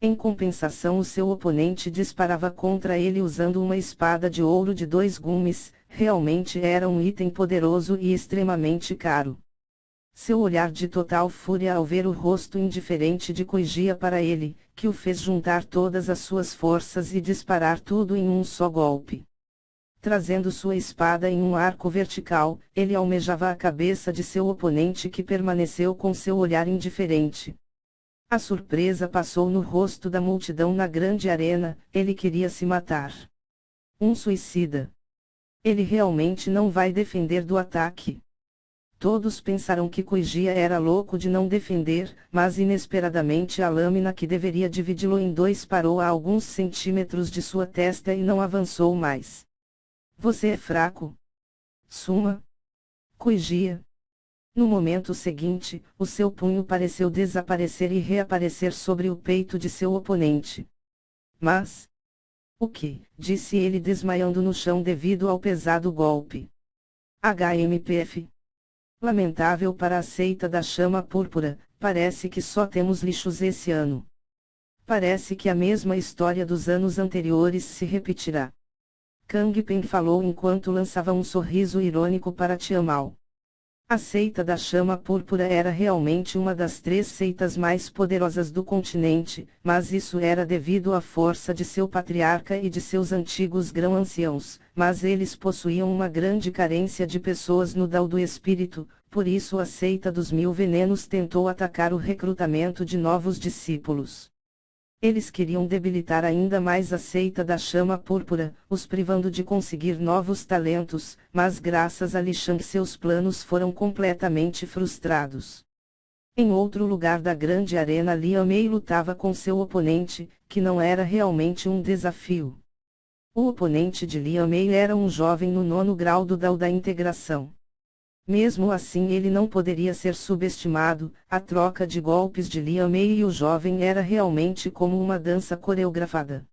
Em compensação, o seu oponente disparava contra ele usando uma espada de ouro de 2 gumes, realmente era um item poderoso e extremamente caro. Seu olhar de total fúria ao ver o rosto indiferente de Kuigia para ele, que o fez juntar todas as suas forças e disparar tudo em um só golpe. Trazendo sua espada em um arco vertical, ele almejava a cabeça de seu oponente, que permaneceu com seu olhar indiferente. A surpresa passou no rosto da multidão na grande arena, ele queria se matar. Um suicida. Ele realmente não vai defender do ataque. Todos pensaram que Kuigia era louco de não defender, mas inesperadamente a lâmina que deveria dividi-lo em 2 parou a alguns centímetros de sua testa e não avançou mais. Você é fraco. Suma. Kuigia. No momento seguinte, o seu punho pareceu desaparecer e reaparecer sobre o peito de seu oponente. Mas... o que? Disse ele, desmaiando no chão devido ao pesado golpe. HMPF. Lamentável para a seita da chama púrpura, parece que só temos lixos esse ano. Parece que a mesma história dos anos anteriores se repetirá. Kang Pen falou enquanto lançava um sorriso irônico para Tiamal. A seita da chama púrpura era realmente uma das 3 seitas mais poderosas do continente, mas isso era devido à força de seu patriarca e de seus antigos grão-anciãos, mas eles possuíam uma grande carência de pessoas no Dao do Espírito, por isso a seita dos 1000 venenos tentou atacar o recrutamento de novos discípulos. Eles queriam debilitar ainda mais a seita da chama púrpura, os privando de conseguir novos talentos, mas graças a Li Shang seus planos foram completamente frustrados. Em outro lugar da grande arena, Lian Mei lutava com seu oponente, que não era realmente um desafio. O oponente de Lian Mei era um jovem no 9º grau do Dao da integração. Mesmo assim, ele não poderia ser subestimado. A troca de golpes de Lian Mei e o jovem era realmente como uma dança coreografada.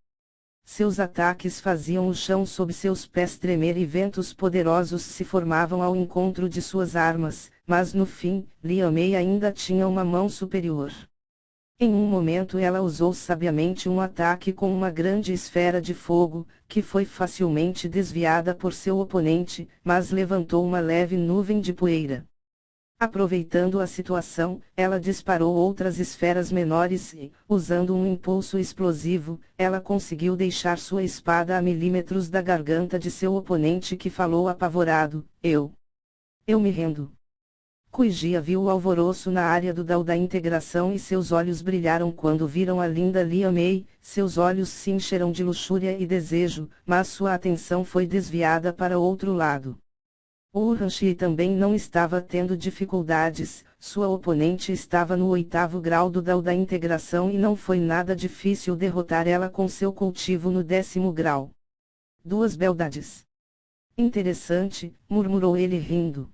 Seus ataques faziam o chão sob seus pés tremer e ventos poderosos se formavam ao encontro de suas armas, mas no fim, Lian Mei ainda tinha uma mão superior. Em um momento ela usou sabiamente um ataque com uma grande esfera de fogo, que foi facilmente desviada por seu oponente, mas levantou uma leve nuvem de poeira. Aproveitando a situação, ela disparou outras esferas menores e, usando um impulso explosivo, ela conseguiu deixar sua espada a milímetros da garganta de seu oponente, que falou apavorado: Eu me rendo. Kuigia viu o alvoroço na área do Dao da integração e seus olhos brilharam quando viram a linda Lian Mei, seus olhos se encheram de luxúria e desejo, mas sua atenção foi desviada para outro lado. O Hanshi também não estava tendo dificuldades, sua oponente estava no 8º grau do Dao da integração e não foi nada difícil derrotar ela com seu cultivo no 10º grau. 2 beldades. Interessante, murmurou ele rindo.